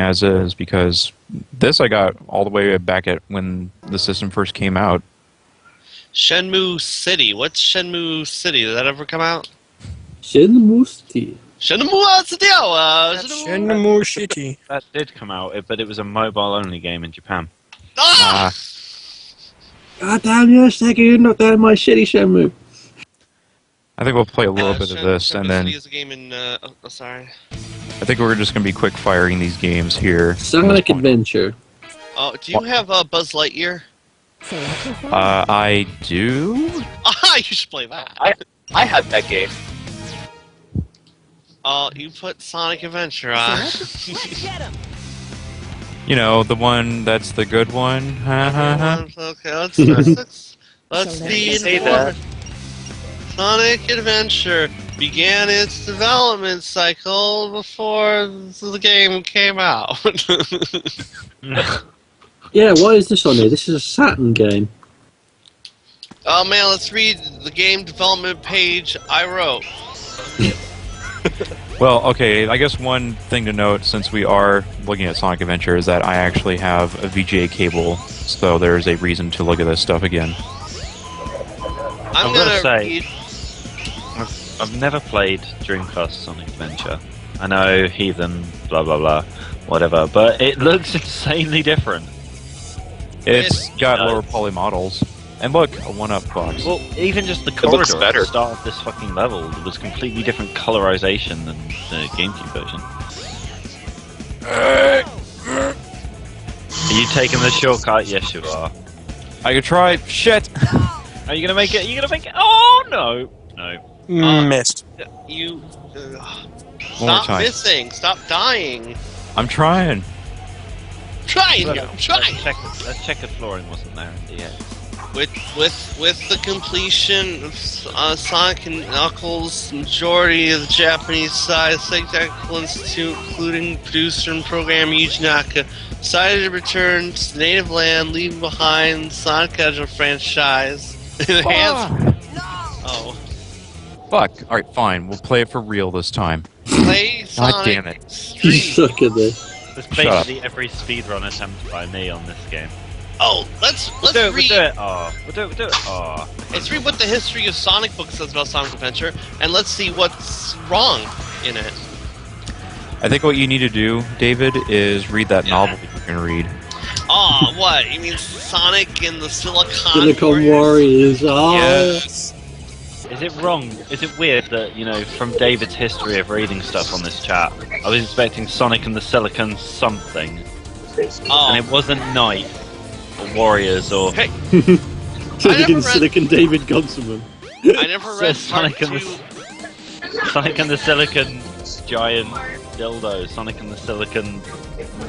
as is, because this I got all the way back at when the system first came out. Shenmue City. What's Shenmue City? Did that ever come out? Shenmue City. Shenmue City. Shenmue City. That did come out, but it was a mobile-only game in Japan. Ah! God damn you, Sega, you're not down my shitty Shenmue. I think we'll play a little bit of this, Shenmue and then City is a game in. Sorry. I think we're just going to be quick firing these games here. Sonic Adventure. Oh, do you have Buzz Lightyear? I do. Ah, you should play that. I had that game. Oh, you put Sonic Adventure on. You know, the one that's the good one. Okay, let's be informed. Sonic Adventure began its development cycle before the game came out. Yeah, why is this on here? This is a Saturn game. Oh man, let's read the game development page I wrote. Well, okay, I guess one thing to note, since we are looking at Sonic Adventure, is that I actually have a VGA cable, so there's a reason to look at this stuff again. I'm gonna say, read... I've never played Dreamcast Sonic Adventure. I know, heathen, blah blah blah, whatever, but it looks insanely different. It's got lower poly models. And look, a 1-up box. Well, even just the looks corridor at better. the start of this fucking level was completely different colorization than the GameCube version. Are you taking the shortcut? Yes, you are. I could try. Shit! Are you gonna make it? Are you gonna make it? Oh no! No. Missed. You... One more stop time. missing! Stop dying! I'm trying. Trying! Let's I'm trying! check the flooring wasn't there. Yeah. With the completion of Sonic and Knuckles, majority of the Japanese side of Sega Technical Institute, including producer and programmer Yuji Naka, decided to return to the native land, leaving behind Sonic Hedgehog franchise in the hands. Oh, Fuck. Alright, fine. We'll play it for real this time. play Sonic. God damn it. You Street. suck at this. There's Shut up. basically every speedrun attempt by me on this game. Oh, let's We'll do read. it. Oh, we'll do it. Oh. Let's read what the history of Sonic book says about Sonic Adventure, and let's see what's wrong in it. I think what you need to do, David, is read that novel that you can read. Oh, what? You mean Sonic and the Silicon Warriors. Oh. Yes. Is it wrong? Is it weird that, you know, from David's history of reading stuff on this chat, I was expecting Sonic and the Silicon something, Oh, and it wasn't Knight, or Warriors, or... hey, Silicon David Gonsolman. I never read Sonic part and 2. Sonic and the Silicon Giant Dildo, Sonic and the Silicon...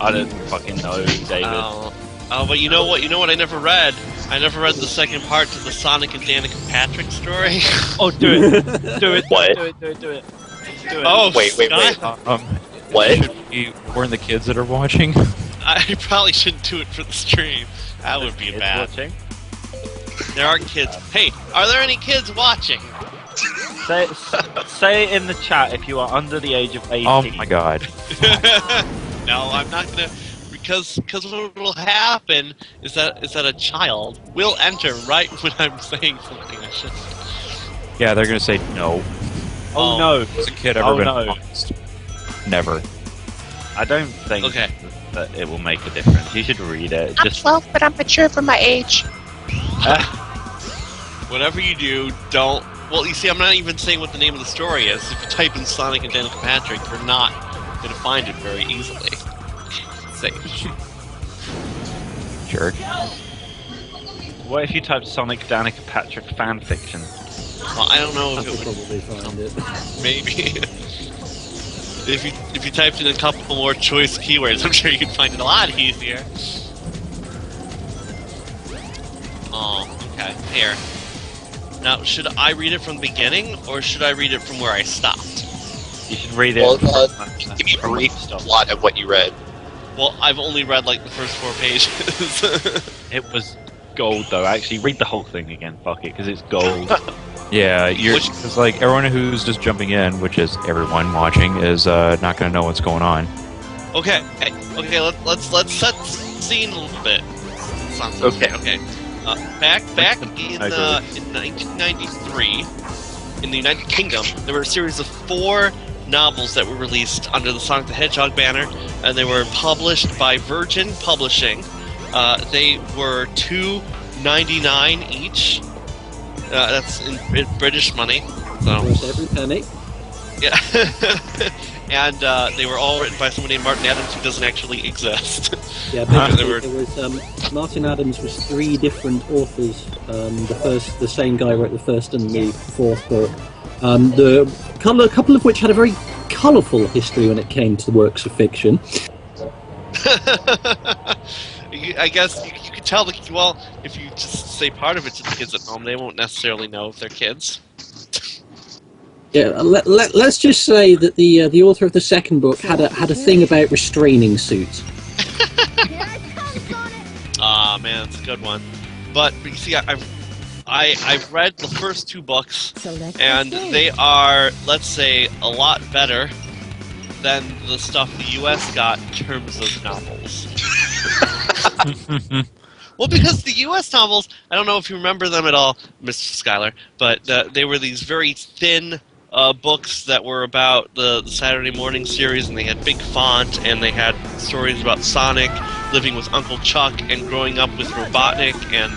I don't fucking know, David. Oh, but you know what? You know what I never read? I never read the second part to the Sonic and Danica Patrick story. Oh, do it! Do it! What? Do it! Do it! Oh, Wait. What? Should we warn the kids that are watching? I probably shouldn't do it for the stream. That would be Kids bad. watching? There are kids. Hey, are there any kids watching? Say it in the chat if you are under the age of 18. Oh my god. No, I'm not gonna. Because what will happen is that a child will enter right when I'm saying something I shouldn't. Yeah, they're gonna say no. Oh no! Has a kid ever been no. honest? Never. I don't think Okay. that it will make a difference. You should read it. I'm Just 12, but I'm mature for my age. Whatever you do, don't. Well, you see, I'm not even saying what the name of the story is. If you type in Sonic and Danica Patrick, you're not gonna find it very easily. Jerk. what if you typed Sonic Danica Patrick fanfiction? Well, I don't know I if could it would. probably find it. Maybe. if you typed in a couple more choice keywords, I'm sure you could find it a lot easier. Oh, okay. Here. Now, should I read it from the beginning, or should I read it from where I stopped? You should read it. Well, give me a from where you brief stopped. plot of what you read. Well, I've only read like the first 4 pages. It was gold, though. Actually, read the whole thing again. Fuck it, because it's gold. Yeah, it's like everyone who's just jumping in, which is everyone watching, is not gonna know what's going on. Okay. Let's set the scene a little bit. Sounds okay. Back in 1993, in the United Kingdom, there were a series of 4 novels that were released under the Sonic the Hedgehog banner, and they were published by Virgin Publishing. They were $2.99 each. That's in British money. So. Worth every penny. Yeah. And they were all written by someone named Martin Adams, who doesn't actually exist. Yeah, basically, there was Martin Adams was 3 different authors. The same guy wrote the first and the 4th book. A couple of which had a very colourful history when it came to the works of fiction. I guess you could tell if you just say part of it to the kids at home, they won't necessarily know if they're kids. Yeah, let's just say that the author of the second book had a thing about restraining suits. Ah, man, it's a good one. But you see, I've read the first 2 books, and they are, let's say, a lot better than the stuff the U.S. got in terms of novels. Well, because the U.S. novels, I don't know if you remember them at all, Mr. Schuyler, but they were these very thin books that were about the Saturday morning series, and they had big font, and they had stories about Sonic living with Uncle Chuck and growing up with Robotnik, and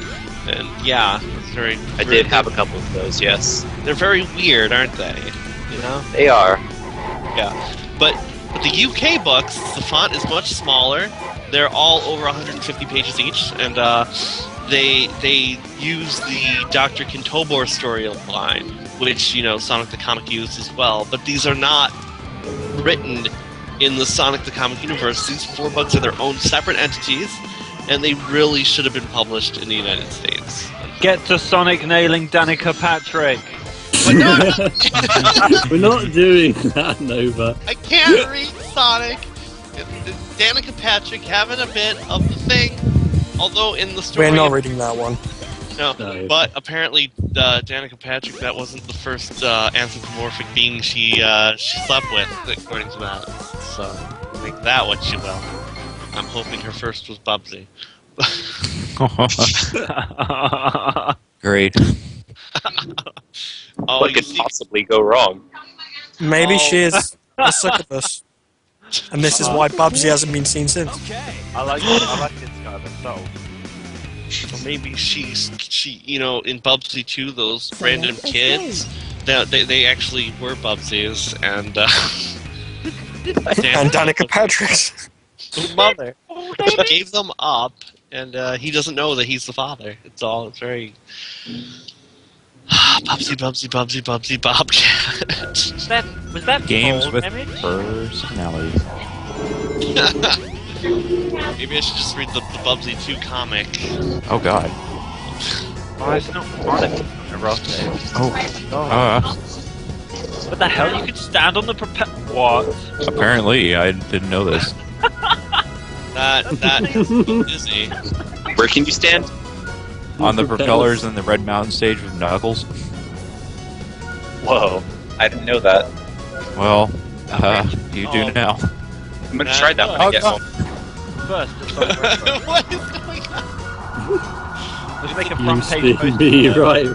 yeah, it's very. I did have a couple of those, yes. They're very weird, aren't they? You know? They are. Yeah, but the UK books, the font is much smaller. They're all over 150 pages each, and they use the Dr. Kintobor storyline, which, Sonic the Comic used as well. But these are not written in the Sonic the Comic universe. These 4 books are their own separate entities, and they really should have been published in the United States. Get to Sonic nailing Danica Patrick. We're not doing that, Nova. I can't read Sonic. Danica Patrick having a bit of the thing, although in the story... We're not reading that one. No, but apparently Danica Patrick, that wasn't the first anthropomorphic being she slept with, according to that. So, make that what you will. I'm hoping her first was Bubsy. Great. What could possibly go wrong? Maybe she is a succubus. And this is why Bubsy hasn't been seen since. I like this guy myself. Or maybe she, in Bubsy 2, those random kids, they actually were Bubsies, and And Danica Patrick's mother. She gave them up, and he doesn't know that he's the father. It's very... Bubsy, Bobcat. Was that Games with image? personality. Maybe I should just read the Bubsy 2 comic. Oh god. Oh, it's not Sonic. Oh. What the hell? You can stand on the What? Apparently, I didn't know this. That is Disney. Where can you stand? On the propellers in the Red Mountain stage with Knuckles. Whoa, I didn't know that. Well, you do now. I'm gonna try that when I get home. First, What is going on? let's make a You front page Steve post. B, right.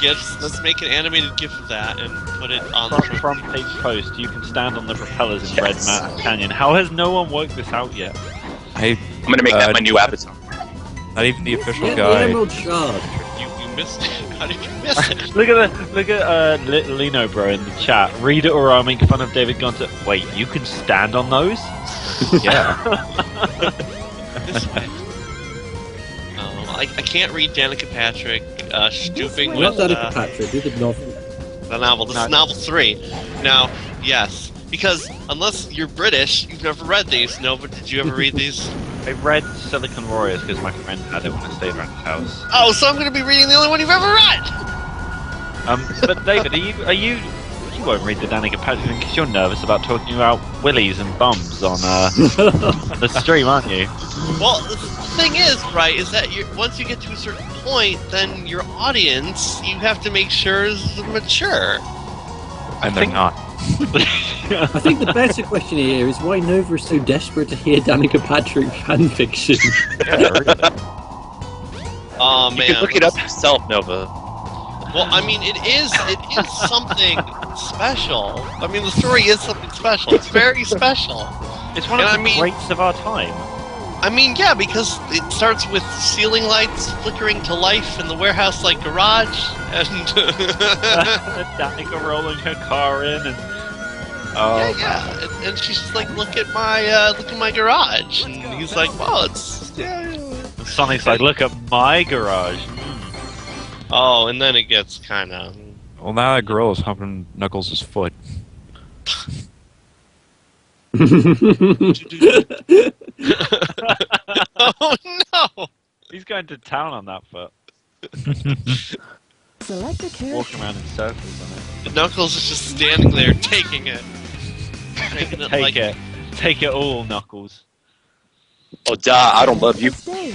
Yeah, let's make an animated GIF of that and put it on the Front page post. You can stand on the propellers in Red Mountain Canyon. How has no one worked this out yet? I'm gonna make that my new avatar. Not even the official Get the guide. Emerald Shard. You missed it. How did you miss it? Look at Lino bro in the chat. Read it or I'll make fun of David Gunter. Wait, you can stand on those? Yeah. This way. I can't read Danica Patrick stooping Not with Danica Patrick, you did novel. the novel. This is novel 3. Now, yes, because unless you're British, you've never read these. Nova, did you ever read these? I read Silicon Warriors because my friend had it when I stayed around his house. Oh, so I'm going to be reading the only one you've ever read! But David, you won't read the Danica Patrick because you're nervous about talking about willies and bums on the stream, aren't you? Well, the thing is, right, is that once you get to a certain point, then your audience, you have to make sure is mature. And they're not. I think the better question here is why Nova is so desperate to hear Danica Patrick fanfiction. Oh man! You can look it up yourself, Nova. Well, I mean, it is something special. I mean, the story is something special. It's very special. It's one of the greats of our time. I mean, yeah, because it starts with ceiling lights flickering to life in the warehouse-like garage, and Danica rolling her car in, and and she's just like, look at my garage, and he's like, well, it's Sonic's like, look at my garage. Oh, and then it gets kind of. Well, now that girl is humping Knuckles' foot. Oh no! He's going to town on that foot. Select a character. Walking around in circles on it. Knuckles is just standing there taking it. Taking it like it. Take it all, Knuckles. Oh, duh, I don't love you. Stay.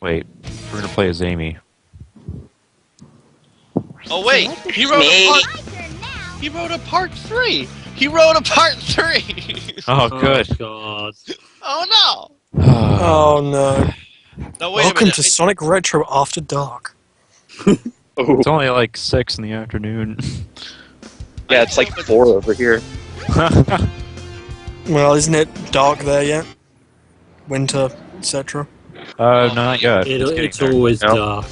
Wait, we're gonna play as Amy. Oh wait, he wrote a part 3. He wrote a part 3. Oh, good. Oh, God. Oh Oh no. no! No, wait a Welcome minute. to Sonic Retro After Dark. It's only like 6 in the afternoon. Yeah, it's like 4 over here. Well, isn't it dark there yet? Winter, etc. Not yet. It's always dark.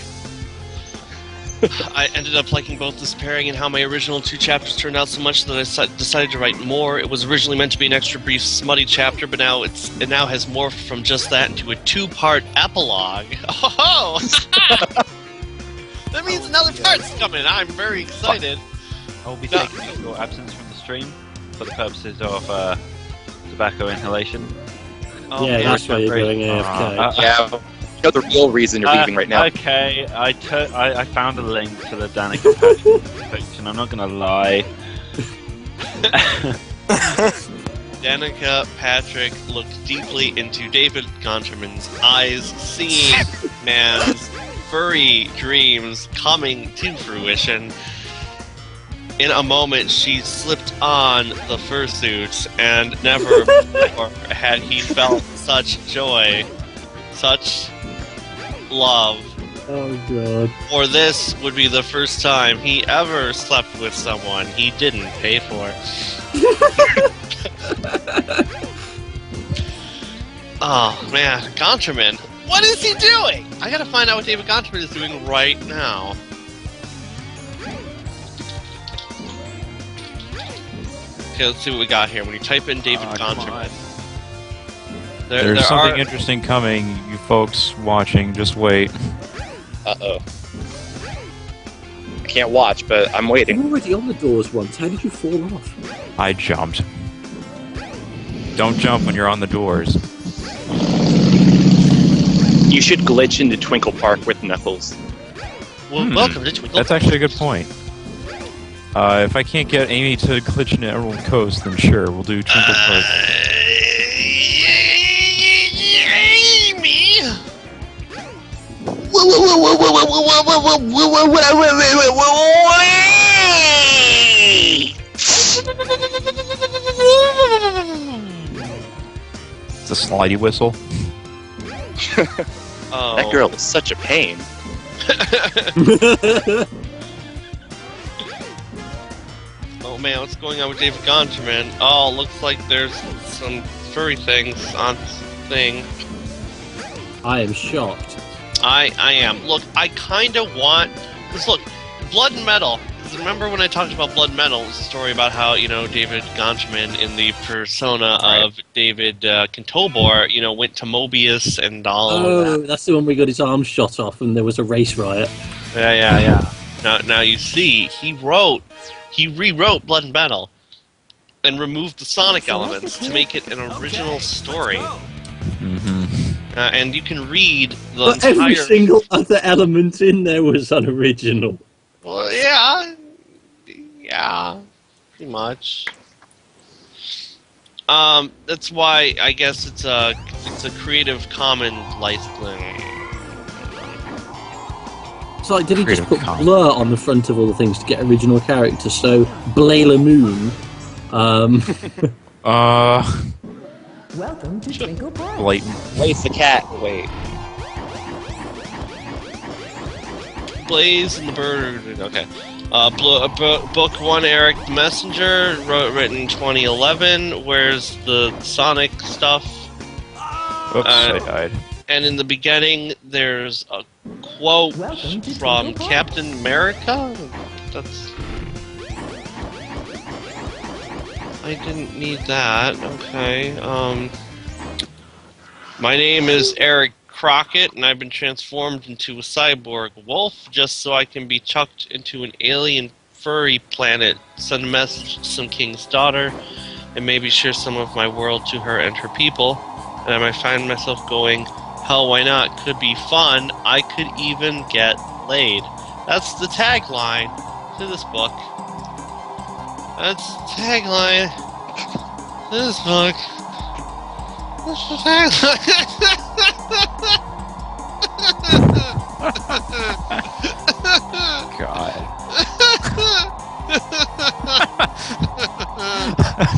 I ended up liking both this pairing and how my original 2 chapters turned out so much that I decided to write more. It was originally meant to be an extra brief, smutty chapter, but now it now has morphed from just that into a 2-part epilogue. Oh! That means another part's coming. I'm very excited. I'll be taking your absence from the stream for the purposes of tobacco inhalation. Oh, Yeah, that's why you're going AFK. Yeah, you know the real reason you're leaving right now. Okay, I found a link to the Danica Patrick fiction. I'm not gonna lie. Danica Patrick looked deeply into David Gonterman's eyes, seeing man's furry dreams coming to fruition. In a moment, she slipped on the fursuit, and never before had he felt such joy, such love. Oh, God. Or this would be the first time he ever slept with someone he didn't pay for. Oh, man. Gonterman. What is he doing? I gotta find out what David Gonterman is doing right now. Okay, let's see what we got here. When you type in David Gonterman. There's something interesting coming, you folks watching. Just wait. Uh-oh. I can't watch, but I'm You waiting. were already on the doors once. How did you fall off? I jumped. Don't jump when you're on the doors. You should glitch into Twinkle Park with Knuckles. Well, welcome to Twinkle. That's actually a good point. If I can't get Amy to glitch into Emerald Coast, then sure, we'll do Twinkle Park. Amy! It's a slidey whistle. Oh. That girl is such a pain. Oh man, what's going on with David Gonterman? Oh, looks like there's some furry things on thing. I am shocked. I am. Look, I kind of want... Because look, Blood and Metal. Remember when I talked about Blood and Metal? It was a story about how, David Gonterman in the persona of David Kentobor, went to Mobius and all of that. That's the one where he got his arm shot off and there was a race riot. Yeah. Now you see, he rewrote Blood and Metal and removed the Sonic elements to make it an original story. Mm-hmm. And you can read the But entire... every single other element in there was unoriginal. Well, yeah, pretty much. That's why I guess it's a Creative Commons license. It's like, did he just Creative put comp. blur on the front of all the things to get original characters? So, Blayla Moon. Welcome to Twinkle Park. Blatant. Wait, the cat. Wait. Blaze and the Bird. Okay. Book 1, Eric the Messenger, written 2011. Where's the Sonic stuff? Oops, I died. And in the beginning, there's a quote Welcome to from Twinkle Park. Captain America. That's. I didn't need that. Okay. My name is Eric Crockett, and I've been transformed into a cyborg wolf just so I can be chucked into an alien furry planet, send a message to some king's daughter, and maybe share some of my world to her and her people. And I might find myself going, hell, why not? Could be fun. I could even get laid. That's the tagline to this book. That's the tagline to this book. That's the tagline. God.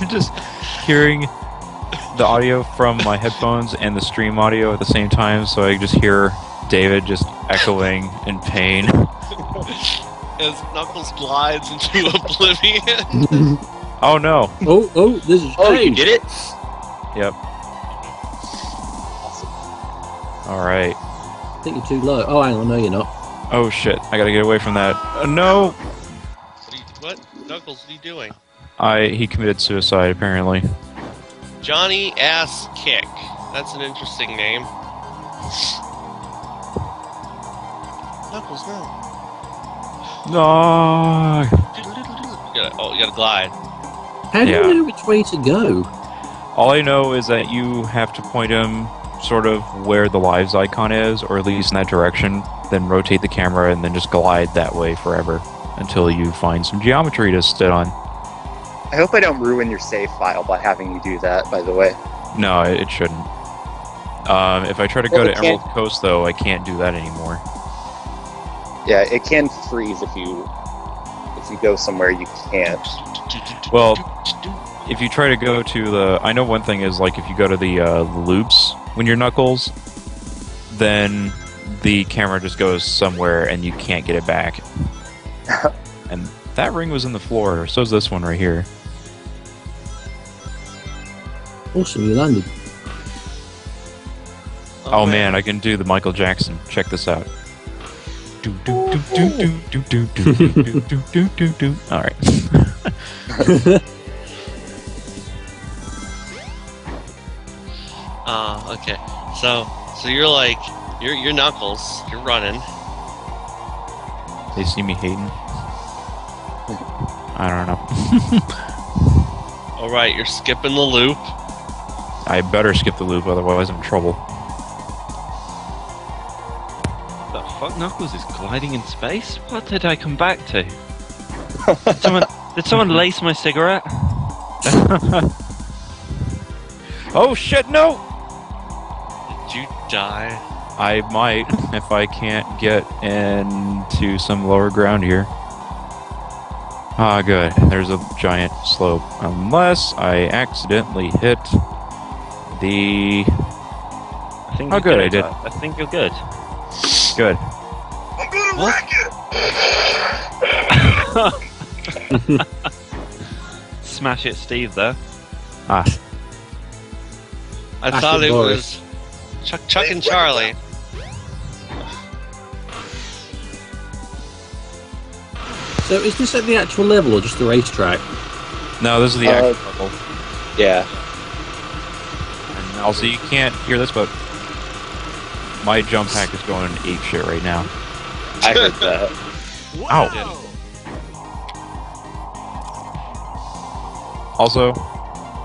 I'm just hearing the audio from my headphones and the stream audio at the same time, so I just hear David just echoing in pain. As Knuckles glides into oblivion. Oh no. Oh, this is Oh, you changed. did it? Yep. Alright. I think you're too low. Oh, hang on, no, you're not. Oh shit, I gotta get away from that. No! What? Knuckles, what are you doing? He committed suicide, apparently. Johnny Ass Kick. That's an interesting name. Knuckles, no. No. You gotta glide. How do Yeah. you know which way to go? All I know is that you have to point him sort of where the lives icon is, or at least in that direction, then rotate the camera and then just glide that way forever until you find some geometry to sit on. I hope I don't ruin your save file by having you do that, by the way. No, it shouldn't. If I try to go Well, to it can't- Emerald Coast, though, I can't do that anymore. Yeah, it can freeze if you go somewhere you can't. Well, if you try to go to the... I know one thing is, like, if you go to the loops when you're Knuckles, then the camera just goes somewhere and you can't get it back. And that ring was in the floor, so is this one right here. Awesome, you landed. Oh man, I can do the Michael Jackson. Check this out. Alright. Okay. So you're like, you're Knuckles. You're running. They see me hating. I don't know. All right, you're skipping the loop. I better skip the loop, otherwise I'm in trouble. The fuck, Knuckles is gliding in space? What did I come back to? Did someone lace my cigarette? Oh shit, no! Did you die? I might, if I can't get into some lower ground here. Ah, good. There's a giant slope. Unless I accidentally hit the... I think Oh, you're good, I did. I think you're good. Good. Smash it, Steve, there. Ah, I Ash thought and it Boris. was Chuck and Charlie. So is this at the actual level or just the racetrack? no, this is the actual level. Yeah. And also, you can't hear this, but my jump pack is going ape shit right now. I heard that. Ow! Also,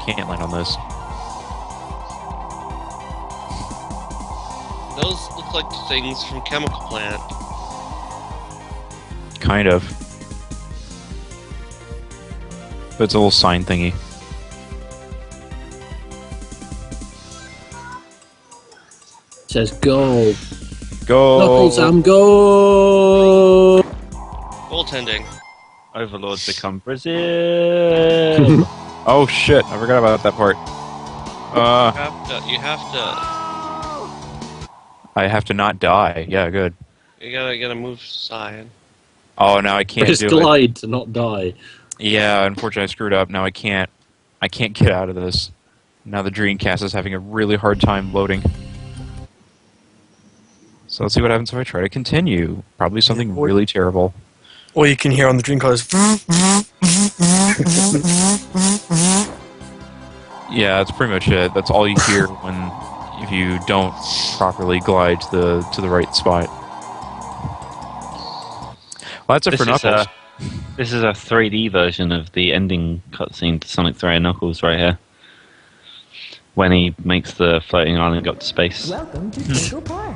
can't land on this. Those look like things from Chemical Plant. Kind of. But it's a little sign thingy. It says gold. Go! Knuckles, go! Goaltending. Overlords become Brazil. Oh shit! I forgot about that part. You have to. I have to not die. Yeah, good. You gotta move aside. Oh, now I can't Press do it. glide to not die. Yeah, unfortunately I screwed up. Now I can't get out of this. Now the Dreamcast is having a really hard time loading. So let's see what happens if I try to continue. Probably something really terrible. Or you can hear on the Dreamcast. Yeah, that's pretty much it. That's all you hear if you don't properly glide to the right spot. Well, that's it for Knuckles. This is a 3D version of the ending cutscene to Sonic 3 and Knuckles right here. When he makes the floating island go up to space. Welcome to Twinkle Park.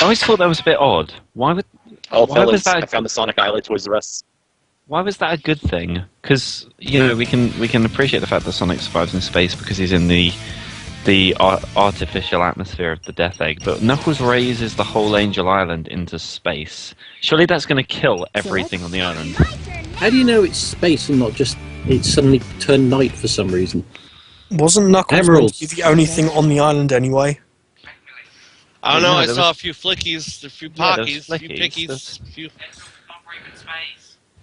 I always thought that was a bit odd. Why was fellas, that? I found the Sonic Island Toys R Us. Why was that a good thing? Because we can appreciate the fact that Sonic survives in space because he's in the artificial atmosphere of the Death Egg. But Knuckles raises the whole Angel Island into space. Surely that's going to kill everything on the island. How do you know it's space and not just it suddenly turned night for some reason? Wasn't Knuckles Emeralds. the only thing on the island anyway? I don't know. No, I there saw was- a few flickies, a few Yeah, there was pockies, a few flickies. pickies, a few.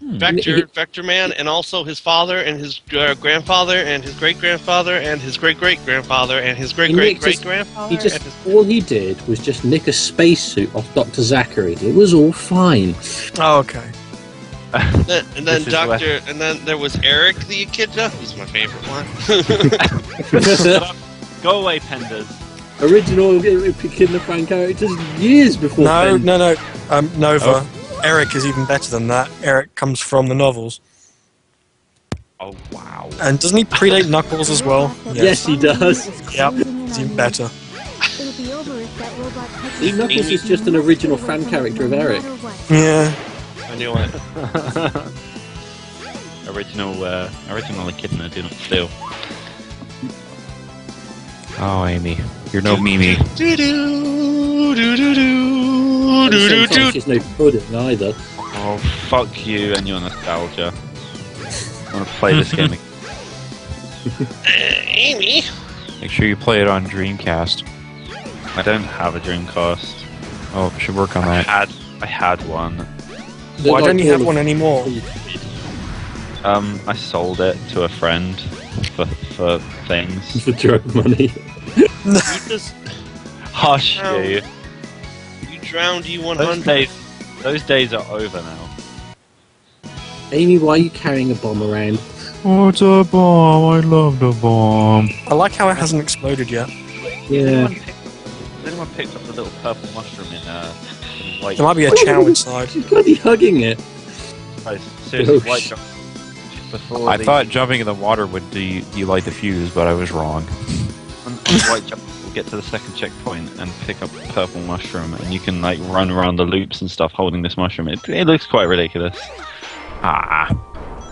Vector Man, and also his father and his grandfather and his great grandfather and his great great grandfather and his great great great grandfather. He just all he did was just nick a spacesuit off Dr. Zachary. It was all fine. Oh, okay. And then This is Doctor, and then there was Eric the Echidna, who's my favorite one. Go away, Penders. Original Echidna fan characters years before. No, Ben. no. Nova. Eric is even better than that. Eric comes from the novels. Oh wow. And doesn't he predate Knuckles as well? Yes, he does. Yep, he's even better. It'll be over if that robot touches See, Knuckles is just an original fan character of Eric. no matter what. Yeah. I knew it. Original Echidna, do not steal. Oh, Amy, you're no Mimi. She's no pudding either. Oh, fuck you and your nostalgia. I want to play this game again. Amy. Make sure you play it on Dreamcast. I don't have a Dreamcast. Oh, should work on that. I had one. They're Why like don't you all have of- one anymore? I sold it to a friend for things. For drug money. You just Hush Ow. you. you drowned Those E100. days are over now. Amy, why are you carrying a bomb around? Oh, it's a bomb. I love the bomb. I like how it hasn't exploded yet. Yeah. Has anyone picked up the little purple mushroom in white? There might be a chow inside. She's bloody hugging it. Guys, seriously, Oh, white sh- chocolate. Before I the- thought jumping in the water would delight the fuse, but I was wrong. on white chocolate, we'll get to the second checkpoint and pick up the purple mushroom, and you can like run around the loops and stuff holding this mushroom. It looks quite ridiculous. Ah.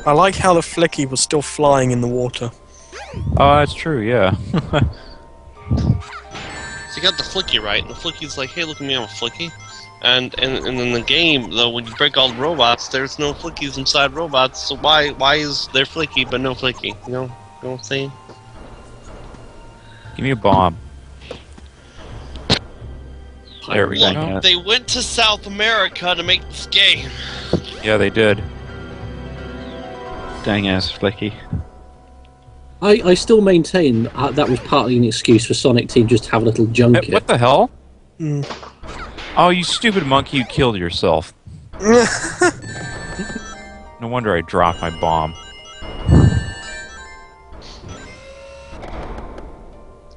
I like how the Flicky was still flying in the water. Oh, that's true, yeah. So you got the Flicky right, and the Flicky's like, hey, look at me, I'm a Flicky. And in the game, though, when you break all the robots, there's no Flickies inside robots, so why is there Flicky but no Flicky? You know what I'm saying? Give me a bomb. There we Dang go. it. They went to South America to make this game. Yeah, they did. Dang ass Flicky. I still maintain that was partly an excuse for Sonic Team just to have a little junket. What the hell? Hmm. Oh, you stupid monkey, you killed yourself. No wonder I dropped my bomb.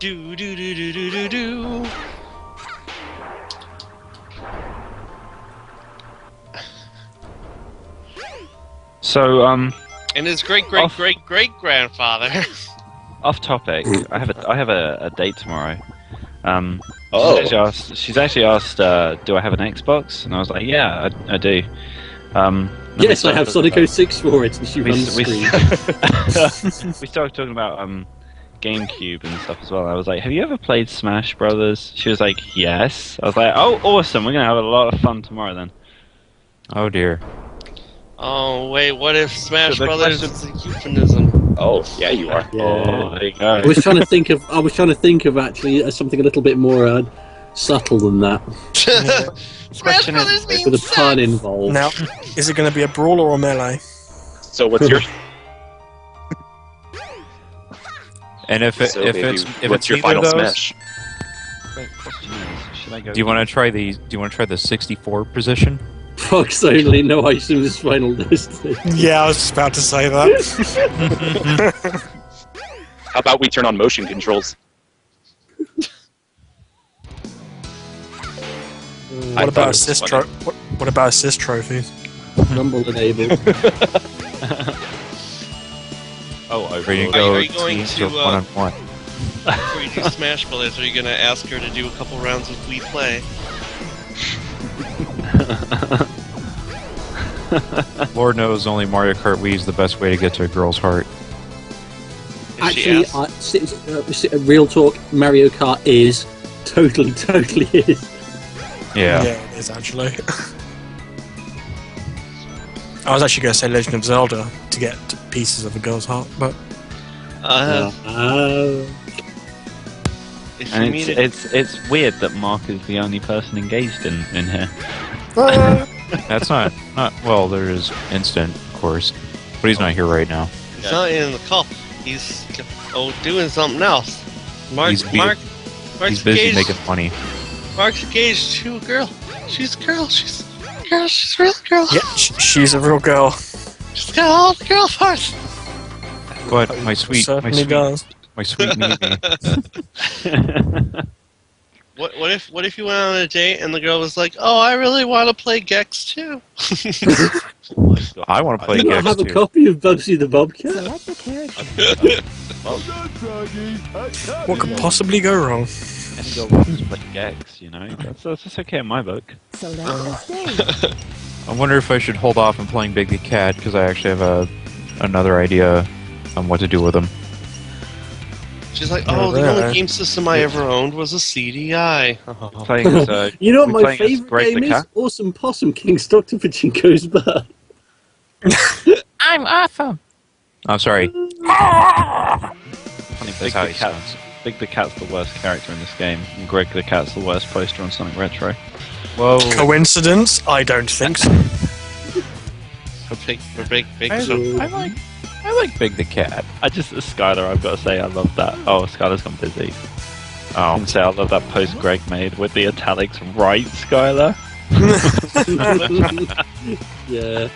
Do do do do do do do. So And his great great Off. great great grandfather. off topic. I have a date tomorrow. Oh. She's actually asked, do I have an Xbox? And I was like, yeah, I do. Yes, I have Sonic 06 for it, and she runs we, screen. we started talking about GameCube and stuff as well. I was like, "Have you ever played Smash Brothers?" She was like, "Yes." I was like, "Oh, awesome! We're gonna have a lot of fun tomorrow then." Oh dear. Oh wait, what if Smash So the Brothers question- is a euphemism? Oh, yeah, you are. Oh, there you go. I was trying to think of actually something a little bit more subtle than that, Smash Question is- Brothers means with a sex! pun involved. Now, is it going to be a brawler or melee? So what's your And if so if baby, it's what's your neither final of those, smash? Great question is, should I go? do you want to try the 64 position? Fox only, no items, final destiny. Yeah, I was just about to say that. How about we turn on motion controls? What thought about it was assist funny. what about assist trophies? Rumble enabled. Oh, Ready to overlord. go Are you going teams to, of one-on-one. Before you do Smash Brothers, are you gonna ask her to do a couple rounds of Wii Play? Lord knows only Mario Kart Wii is the best way to get to a girl's heart. If she Actually, asks? real talk, Mario Kart is totally is. Yeah. it is actually. I was actually going to say Legend of Zelda to get pieces of a girl's heart, but If you And meet it's weird that Mark is the only person engaged in here. That's not well. There is Instant, of course, but he's not here right now. he's not in the call. He's doing something else. Mark's He's busy engaged. making money. Mark's engaged to a girl. She's a girl. She's a girl. She's a real girl. yeah, she's a real girl. She's got all the girl parts. But my sweet Certainly does. Mimi. What if you went on a date and the girl was like, "Oh, I really want to play Gex too." I want to play Do you not Gex have a too. copy of Bugsy the Bobcat? Select the character. What could possibly go wrong? Any girl wants to play Gex, you know? That's okay in my book. Select the stage. I wonder if I should hold off on playing Big the Cat because I actually have another idea on what to do with him. She's like, Yeah, "Oh, the there. only game system I ever owned was a CDI." Playing as, You know what we my playing as favourite Greg game the is? Cat? Awesome Possum King's Dr. Pachinko's Bird. I'm awesome. I'm sorry. Funny, That's how he sounds. Big the Cat's the worst character in this game, and Greg the Cat's the worst poster on Sonic Retro. Whoa. Coincidence? I don't think so. Big. I like Big the Cat. Skylar, I've got to say, I love that. Oh, Skylar's gone busy. Oh. And say I love that post Greg made with the italics right, Skylar. Yeah.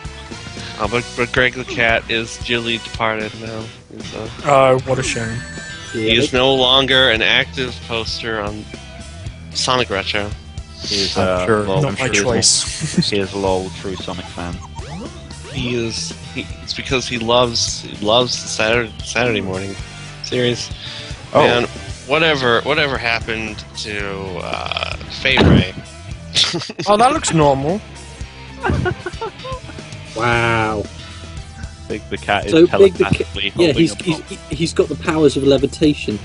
But Greg the Cat is dearly departed now. Oh, what a shame. He is no longer an active poster on Sonic Retro. He is I'm sure. lol, Not my he is lol- choice. He is a lol true Sonic fan. It's because he loves the Saturday morning series. Oh. Man, whatever happened to Fay Ray? Oh, that looks normal. Wow. Big the Cat is So Big the Cat, telepathically yeah, holding a bomb. he's got the powers of levitation.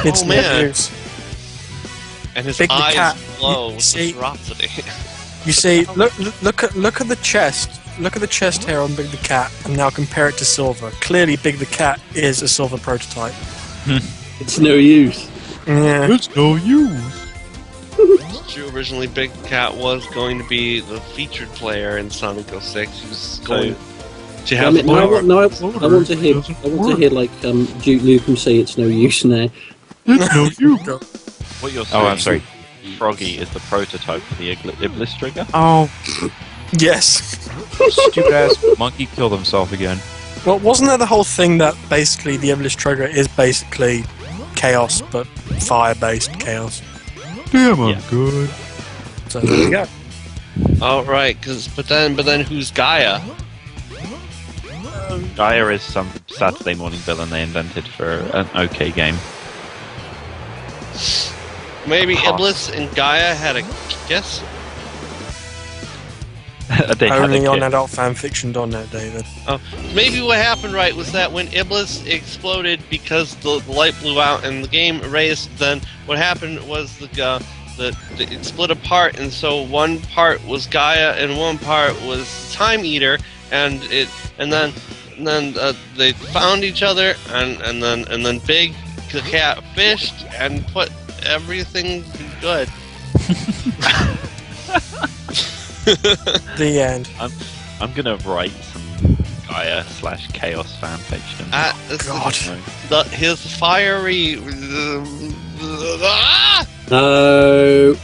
It's man. no use. And his Big the eyes Cat, glow you with see- ferocity. You see, look at the chest. Look at the chest hair on Big the Cat, and now compare it to Silver. Clearly, Big the Cat is a Silver prototype. It's no use. Yeah. It's no use. It's true, originally Big Cat was going to be the featured player in Sonic 06. He was going to I have mean, I more. want to hear like Duke Nukem say it's no use now. It's no use. What you're saying Oh, I'm sorry. Froggy is the prototype for the Iblis trigger? Oh, Yes. stupid ass monkey killed himself again. Well, wasn't there the whole thing that basically the Iblis Trigger is basically chaos, but fire-based chaos? Damn, I'm good. So there you go. Oh right, but then who's Gaia? Gaia is some Saturday morning villain they invented for an okay game. Maybe Huh. Iblis and Gaia had a kiss. They had a Only on kid. adultfanfiction.net, David. Maybe what happened right was that when Iblis exploded because the light blew out and the game erased, then what happened was it split apart, and so one part was Gaia and one part was Time Eater, and then they found each other, and then Big Cat fished and put everything good. The end. I'm gonna write some Gaia/Chaos fanfiction. God. His fiery. No.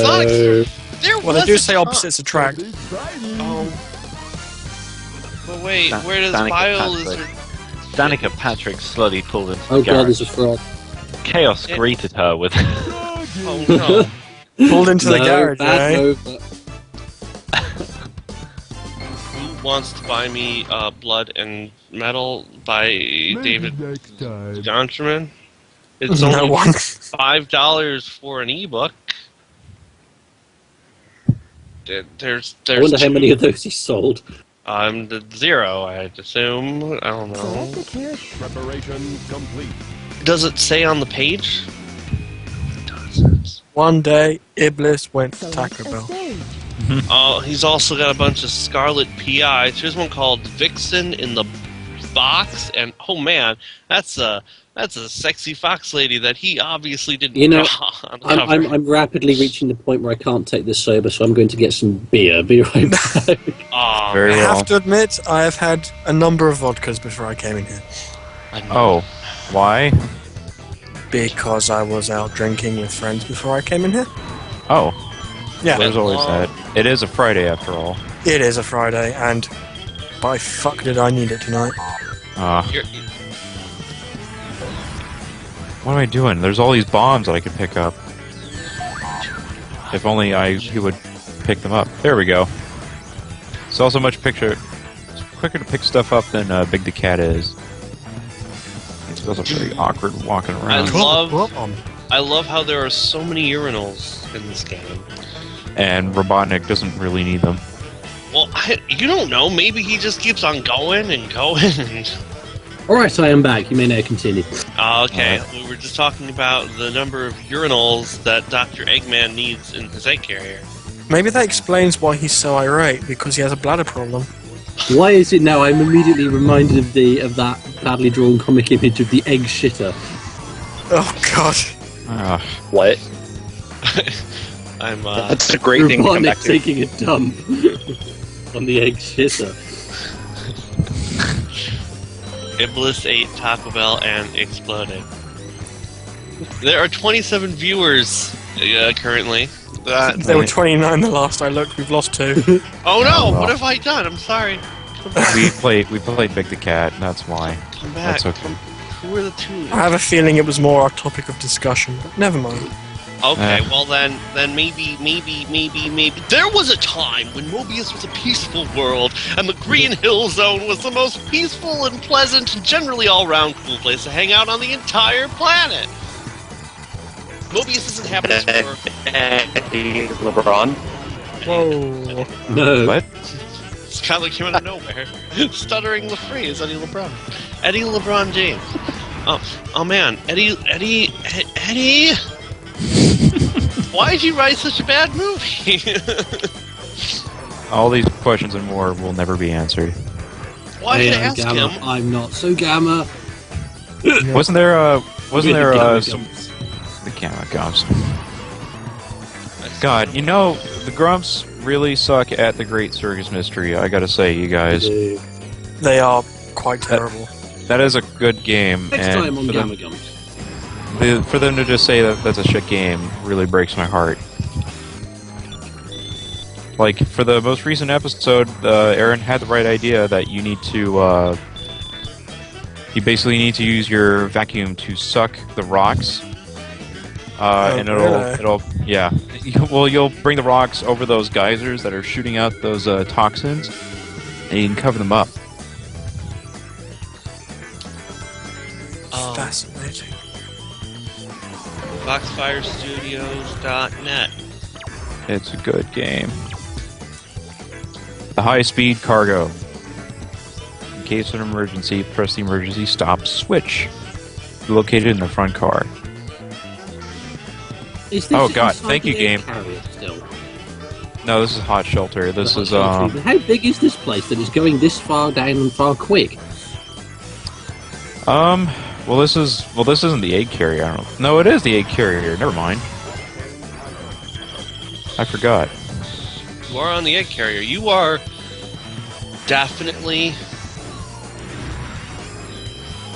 Sonic. There Well, was they do a say time- opposites attract. Oh. But wait, where does Danica Biolizard? Danica Patrick slowly pulled into the Oh god, garage. there's a frog. Chaos greeted her with Oh no. Pulled into the garage, bad eh? over. Who wants to buy me Blood and Metal by David Johnson? It's No only one. $5 for an ebook. There's I wonder how two- many of those he sold. The 0, I'd assume. I don't know. Select the character. Preparation complete. Does it say on the page? It doesn't. One day, Iblis went to Select Taco a Bell. stage. Oh, he's also got a bunch of Scarlet PIs. Here's one called Vixen in the Box, and oh man, that's a sexy fox lady that he obviously didn't You know, draw on the cover. I'm rapidly reaching the point where I can't take this sober, so I'm going to get some beer. Be right back. Oh, Very I well. have to admit, I have had a number of vodkas before I came in here. Oh, why? Because I was out drinking with friends before I came in here. Oh, Yeah, there's always that. It is a Friday after all. it is a Friday, and by fuck did I need it tonight. You're- What am I doing? There's all these bombs that I could pick up. If only he would pick them up. There we go. It's also much quicker to pick stuff up than Big the Cat is. It's also pretty awkward walking around. I love how there are so many urinals in this game. And Robotnik doesn't really need them. Well, you don't know. Maybe he just keeps on going and going. Alright, I am back. You may now continue. Okay, we were just talking about the number of urinals that Dr. Eggman needs in his egg carrier. Maybe that explains why he's so irate, because he has a bladder problem. Why is it now I'm immediately reminded of that badly drawn comic image of the egg shitter? Oh god. Ah, What? I'm That's a great thing to come back Robotnik to. taking a dump on the egg shitter. Iblis ate Taco Bell and exploded. There are 27 viewers currently. There were 29 the last I looked, we've lost 2. Oh no! well. What have I done? I'm sorry. Come back. we played Big the Cat. That's why. Come back. That's okay. Who are the two? I have a feeling it was more our topic of discussion, but never mind. Okay, well then maybe. There was a time when Mobius was a peaceful world, and the Green Hill Zone was the most peaceful and pleasant, and generally all-round cool place to hang out on the entire planet. Mobius isn't happening for... LeBron. Whoa. No. What? It's kind of like came out of nowhere. Stuttering the phrase, Eddie LeBron. Eddie LeBron James. Oh man, Eddie... Why did you write such a bad movie? All these questions and more will never be answered. Why Hey, did I I'm ask Gamma. him? I'm not so Gamma. Wasn't there Gamma some Gumps. the Gamma Gumps? God, you know the Grumps really suck at the Great Circus Mystery. I gotta say, you guys, They are quite terrible. that is a good game. Next and time on for Gamma Gumps. for them to just say that that's a shit game really breaks my heart. Like, for the most recent episode, Aaron had the right idea that you need to, you basically need to use your vacuum to suck the rocks. And it'll, yeah. Well, you'll bring the rocks over those geysers that are shooting out those toxins, and you can cover them up. Fascinating. FoxfireStudios.net. It's a good game. The high-speed cargo. In case of an emergency, press the emergency stop switch. Located in the front car. Is this Oh, God, inside thank you, the air game. carrier still? No, this is Hot Shelter. This is, How big is this place that is going this far down and far quick? well, this isn't the egg carrier. I don't know. No, it is the egg carrier. Never mind. I forgot. You are on the egg carrier. You are definitely...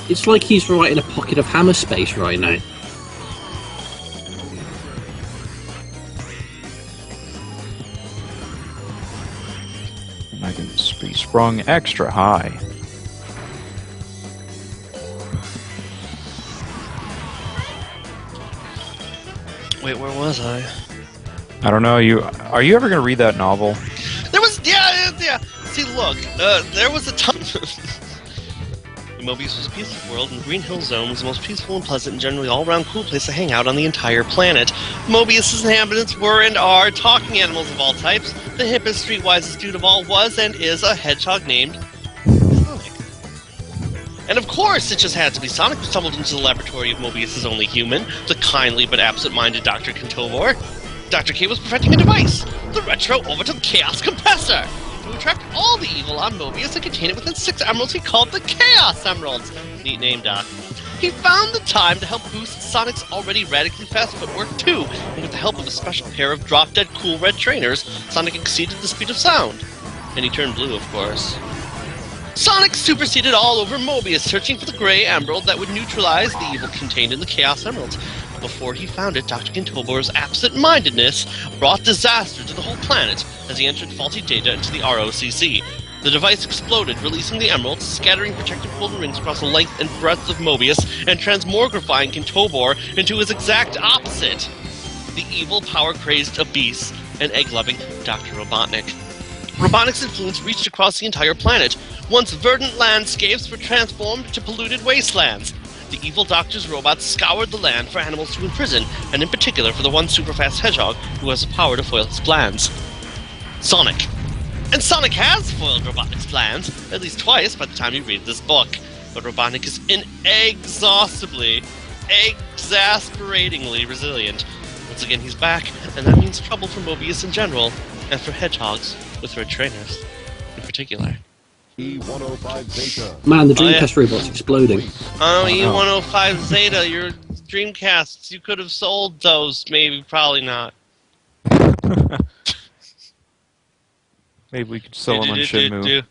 It's like he's right in a pocket of hammer space right now. And I can be sprung extra high. Wait, where was I? I don't know. Are you ever going to read that novel? There was... Yeah. See, look. There was a ton... Mobius was a peaceful world, and the Green Hill Zone was the most peaceful and pleasant and generally all-around cool place to hang out on the entire planet. Mobius's inhabitants were and are talking animals of all types. The hippest, streetwisest dude of all was and is a hedgehog named Sonic. And of course, it just had to be Sonic who stumbled into the laboratory of Mobius's only human, the kindly but absent-minded Dr. Kentobor. Dr. K was perfecting a device, the Retro Orbital Chaos Compressor, to attract all the evil on Mobius and contain it within 6 emeralds he called the Chaos Emeralds. Neat name, Doc. He found the time to help boost Sonic's already radically fast footwork too, and with the help of a special pair of drop-dead cool red trainers, Sonic exceeded the speed of sound. And he turned blue, of course. Sonic superseded all over Mobius, searching for the gray emerald that would neutralize the evil contained in the Chaos Emeralds. Before he found it, Dr. Kentobor's absent-mindedness brought disaster to the whole planet as he entered faulty data into the ROCC. The device exploded, releasing the emeralds, scattering protective golden rings across the length and breadth of Mobius, and transmogrifying Kentobor into his exact opposite, the evil, power-crazed Abyss and egg-loving Dr. Robotnik. Robotnik's influence reached across the entire planet. Once verdant landscapes were transformed to polluted wastelands. The evil Doctor's robots scoured the land for animals to imprison, and in particular for the one super-fast hedgehog who has the power to foil his plans. Sonic. And Sonic has foiled Robotnik's plans, at least twice by the time you read this book. But Robotnik is inexhaustibly, exasperatingly resilient. Once again, he's back, and that means trouble for Mobius in general, and for hedgehogs with red trainers in particular. E105 Zeta. Man, the Dreamcast robot's exploding. Oh, E105 Zeta, your Dreamcasts, you could have sold those. Maybe, probably not. Maybe we could sell them on Shenmue.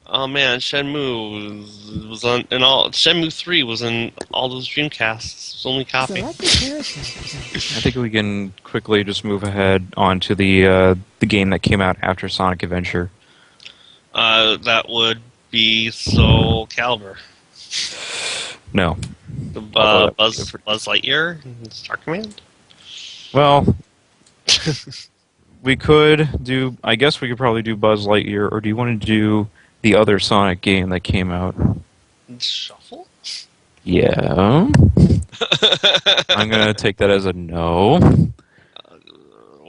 Oh man, Shenmue was on, and all Shenmue 3 was in all those Dreamcasts. It's only copy. Select the character. I think we can quickly just move ahead onto the game that came out after Sonic Adventure. That would be Soul Calibur. No. The Buzz Lightyear, Star Command. Well, we could do. I guess we could probably do Buzz Lightyear, or do you want to do the other Sonic game that came out? Shuffle? Yeah. I'm gonna take that as a no.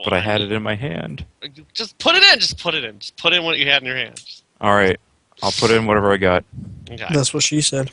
But I had it in my hand. Just put it in. Just put it in. Just put in what you had in your hand. All right, I'll put in whatever I got. Okay. That's what she said.